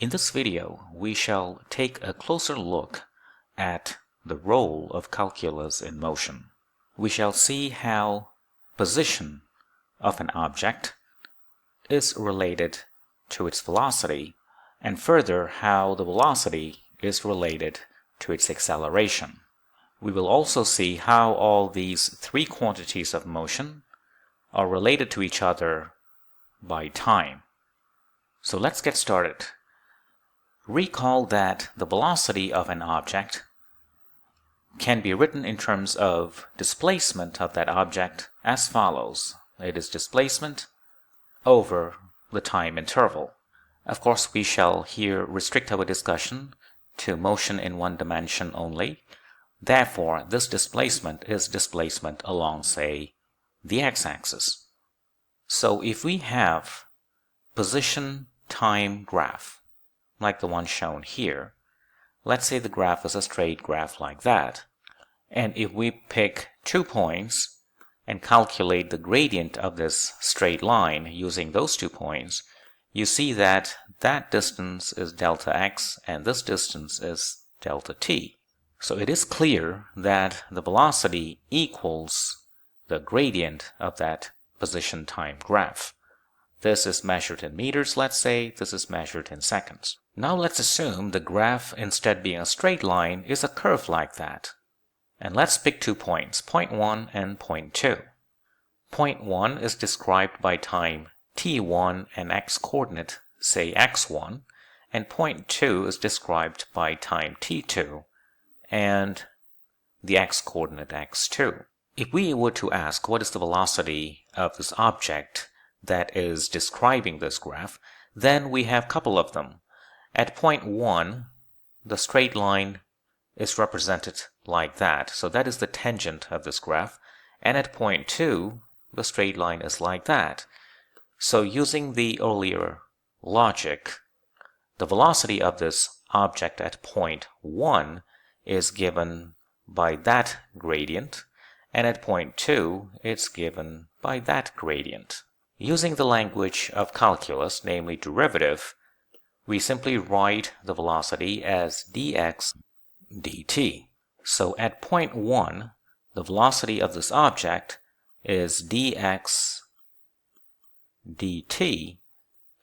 In this video, we shall take a closer look at the role of calculus in motion. We shall see how position of an object is related to its velocity, and further how the velocity is related to its acceleration. We will also see how all these three quantities of motion are related to each other by time. So let's get started. Recall that the velocity of an object can be written in terms of displacement of that object as follows. It is displacement over the time interval. Of course, we shall here restrict our discussion to motion in one dimension only. Therefore, this displacement is displacement along, say, the x-axis. So if we have position time graph, like the one shown here, let's say the graph is a straight graph like that. And if we pick 2 points and calculate the gradient of this straight line using those 2 points, you see that that distance is delta x and this distance is delta t. So it is clear that the velocity equals the gradient of that position time graph. This is measured in meters, let's say. This is measured in seconds. Now let's assume the graph, instead being a straight line, is a curve like that. And let's pick 2 points, point 1 and point 2. Point 1 is described by time t1 and x-coordinate, say x1, and point 2 is described by time t2 and the x-coordinate x2. If we were to ask what is the velocity of this object that is describing this graph, then we have a couple of them. At point 1, the straight line is represented like that. So that is the tangent of this graph. And at point 2, the straight line is like that. So using the earlier logic, the velocity of this object at point 1 is given by that gradient, and at point 2, it's given by that gradient. Using the language of calculus, namely derivative, we simply write the velocity as dx dt. So at point 1, the velocity of this object is dx dt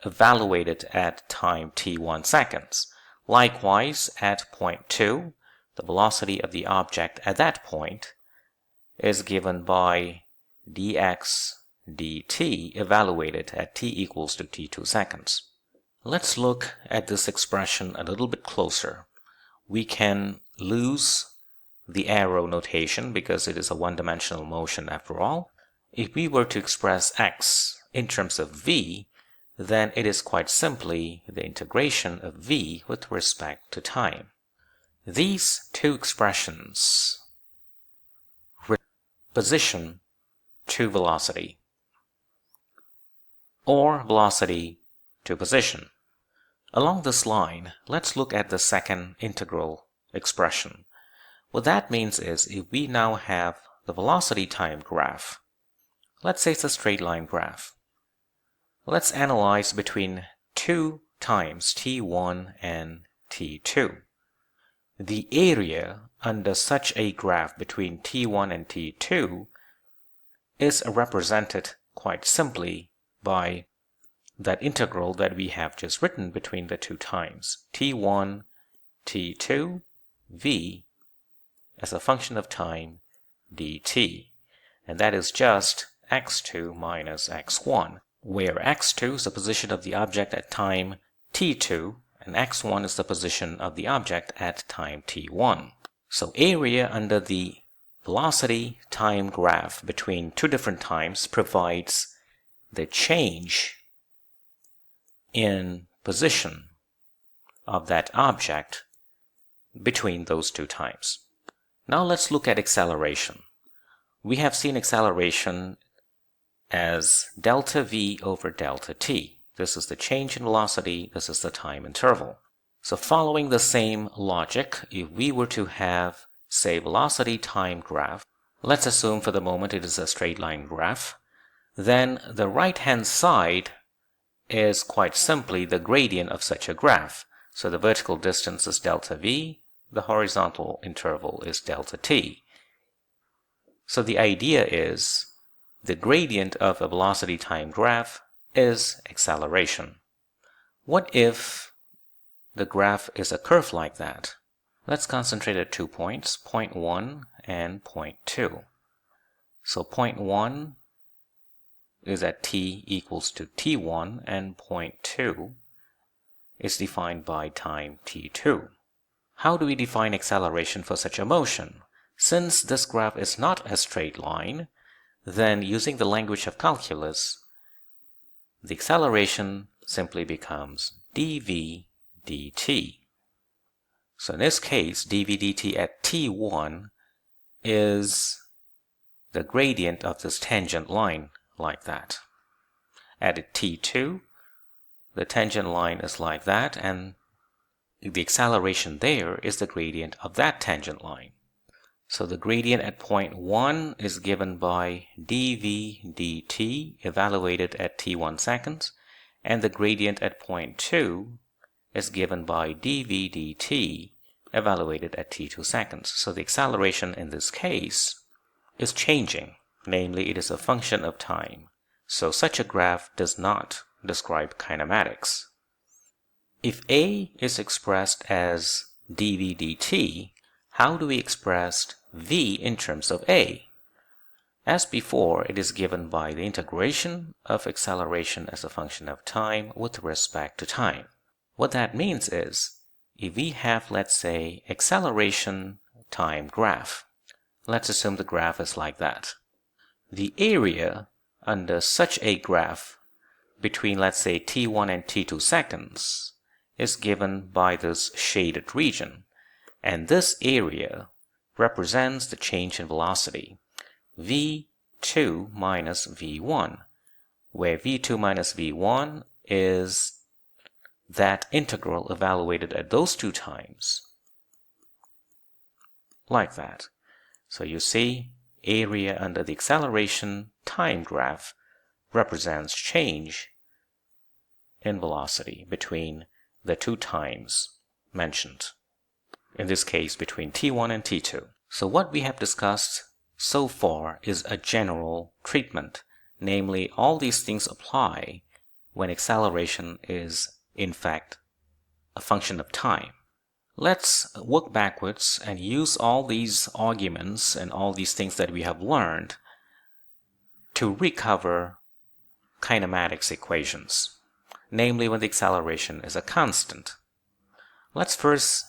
evaluated at time t1 seconds. Likewise, at point 2, the velocity of the object at that point is given by dx dt evaluated at t equals to t2 seconds. Let's look at this expression a little bit closer. We can lose the arrow notation because it is a one-dimensional motion after all. If we were to express x in terms of v, then it is quite simply the integration of v with respect to time. These two expressions position to velocity or velocity to position. Along this line, let's look at the second integral expression. What that means is if we now have the velocity time graph, let's say it's a straight line graph. Let's analyze between 2 times t1 and t2. The area under such a graph between t1 and t2 is represented quite simply by that integral that we have just written between the 2 times, t1, t2, v as a function of time dt, and that is just x2 minus x1, where x2 is the position of the object at time t2 and x1 is the position of the object at time t1. So area under the velocity time graph between 2 different times provides the change in position of that object between those 2 times. Now let's look at acceleration. We have seen acceleration as delta v over delta t. This is the change in velocity, this is the time interval. So following the same logic, if we were to have, say, velocity time graph, let's assume for the moment it is a straight line graph, then the right hand side is quite simply the gradient of such a graph. So the vertical distance is delta v, the horizontal interval is delta t. So the idea is the gradient of a velocity time graph is acceleration. What if the graph is a curve like that? Let's concentrate at 2 points, point 1 and point 2. So point 1 is at t equals to t1 and point 2 is defined by time t2. How do we define acceleration for such a motion? Since this graph is not a straight line, then using the language of calculus, the acceleration simply becomes dv dt. So in this case, dv dt at t1 is the gradient of this tangent line like that. At t2, the tangent line is like that, and the acceleration there is the gradient of that tangent line. So the gradient at point 1 is given by dv dt evaluated at t1 seconds, and the gradient at point 2 is given by dv dt evaluated at t2 seconds. So the acceleration in this case is changing, namely it is a function of time. So such a graph does not describe kinematics. If A is expressed as dv dt, how do we express v in terms of A? As before, it is given by the integration of acceleration as a function of time with respect to time. What that means is, if we have, let's say, acceleration time graph, let's assume the graph is like that. The area under such a graph between, let's say, t1 and t2 seconds is given by this shaded region, and this area represents the change in velocity v2 minus v1, where v2 minus v1 is that integral evaluated at those two times, like that. So you see, area under the acceleration time graph represents change in velocity between the two times mentioned, in this case between t1 and t2. So what we have discussed so far is a general treatment, namely all these things apply when acceleration is in fact a function of time. Let's work backwards and use all these arguments and all these things that we have learned to recover kinematics equations, namely when the acceleration is a constant. Let's first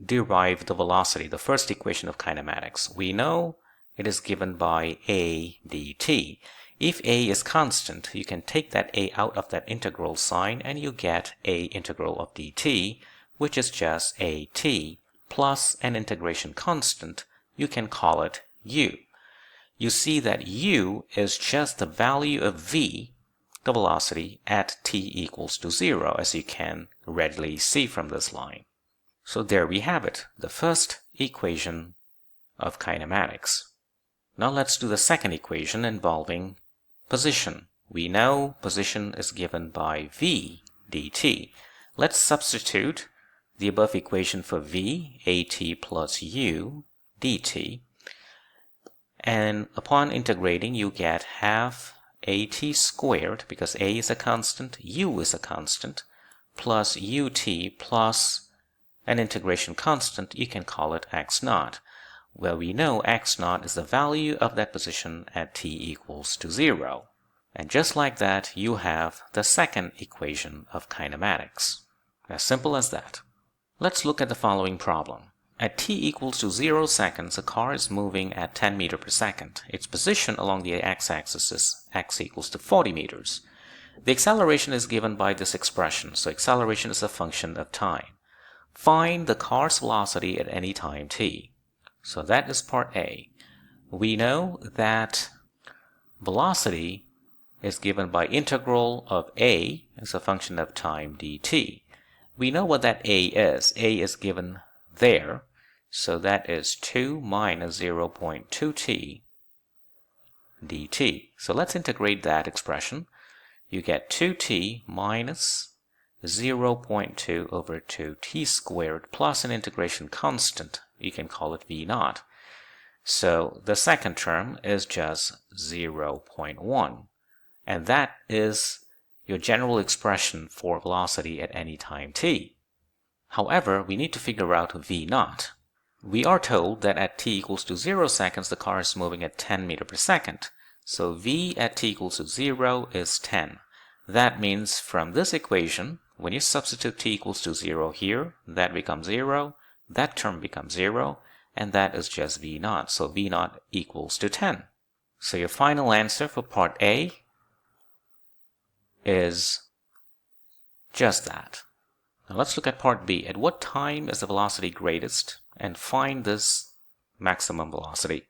derive the velocity, the first equation of kinematics. We know it is given by a dt. If a is constant, you can take that a out of that integral sign and you get a integral of dt, which is just at plus an integration constant. You can call it u. You see that u is just the value of v, the velocity, at t equals to 0, as you can readily see from this line. So there we have it, the first equation of kinematics. Now let's do the second equation involving position. We know position is given by v dt. Let's substitute the above equation for v, at plus u dt. And upon integrating, you get half at squared, because a is a constant, u is a constant, plus ut plus an integration constant. You can call it x naught, where we know x naught is the value of that position at t equals to 0. And just like that, you have the second equation of kinematics. As simple as that. Let's look at the following problem. At t equals to 0 seconds, a car is moving at 10 meters per second. Its position along the x-axis is x equals to 40 meters. The acceleration is given by this expression, so acceleration is a function of time. Find the car's velocity at any time t. So that is part A. We know that velocity is given by integral of a as a function of time dt. We know what that a is. A is given there, so that is 2 minus 0.2t dt. So let's integrate that expression. you get 2t minus 0.2 over 2t squared plus an integration constant. You can call it v naught. So the second term is just 0.1. And that is your general expression for velocity at any time t. However, we need to figure out v naught. We are told that at t equals to 0 seconds, the car is moving at 10 meters per second. So v at t equals to 0 is 10. That means from this equation, when you substitute t equals to 0 here, that becomes 0, that term becomes 0, and that is just v naught. So v naught equals to 10. So your final answer for part A is just that. Now let's look at part B. At what time is the velocity greatest? And find this maximum velocity.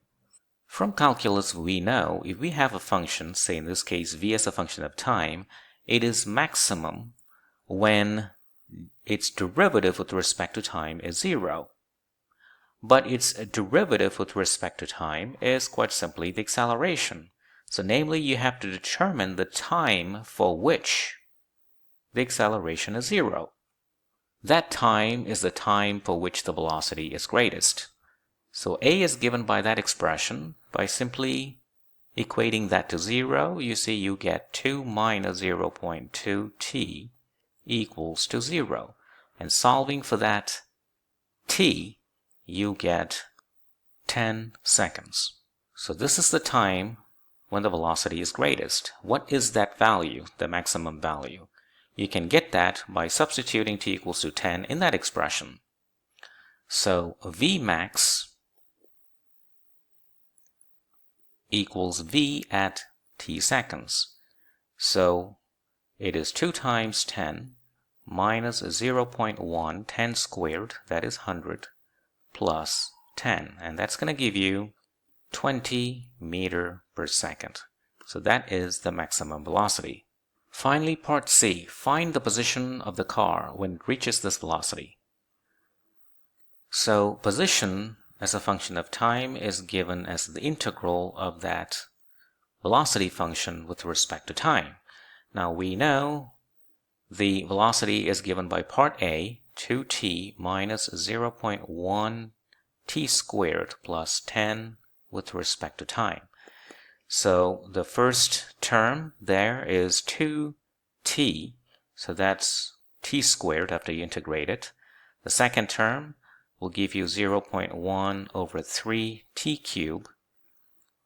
From calculus, we know if we have a function, say in this case v as a function of time, it is maximum when its derivative with respect to time is 0. But its derivative with respect to time is quite simply the acceleration. So namely, you have to determine the time for which the acceleration is 0. That time is the time for which the velocity is greatest. So A is given by that expression. By simply equating that to 0, you see you get 2 minus 0.2t equals to 0. And solving for that t, you get 10 seconds. So this is the time when the velocity is greatest. What is that value, the maximum value? You can get that by substituting t equals to 10 in that expression. So v max equals v at t seconds. So it is 2 times 10 minus 0.1, 10 squared, that is 100, plus 10. And that's going to give you 20 meters per second. So that is the maximum velocity. Finally, part C. Find the position of the car when it reaches this velocity. So position as a function of time is given as the integral of that velocity function with respect to time. Now we know the velocity is given by part A, 2t minus 0.1 t squared plus 10 with respect to time. So the first term there is 2t, so that's t squared after you integrate it. The second term will give you 0.1 over 3t cubed.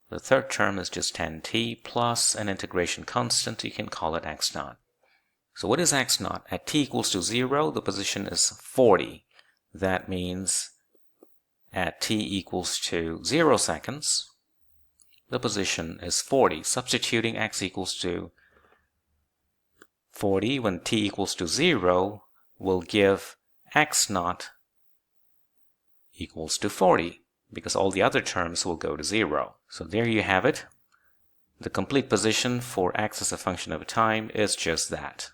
The third term is just 10t plus an integration constant. You can call it x naught. So what is x naught? At t equals to 0, the position is 40. That means at t equals to 0 seconds, the position is 40. Substituting x equals to 40 when t equals to 0 will give x naught equals to 40, because all the other terms will go to 0. So there you have it. The complete position for x as a function of time is just that.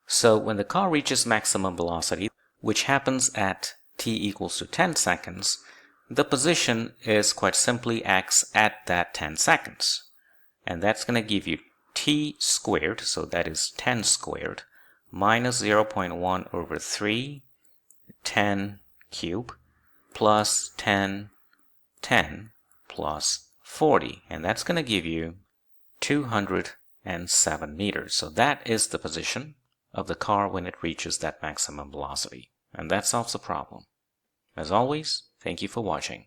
So when the car reaches maximum velocity, which happens at t equals to 10 seconds, the position is quite simply x at that 10 seconds. And that's going to give you t squared, so that is 10 squared, minus 0.1 over 3, 10 cubed, plus 10, 10, plus 40. And that's going to give you 207 meters. So that is the position of the car when it reaches that maximum velocity. And that solves the problem. As always, thank you for watching.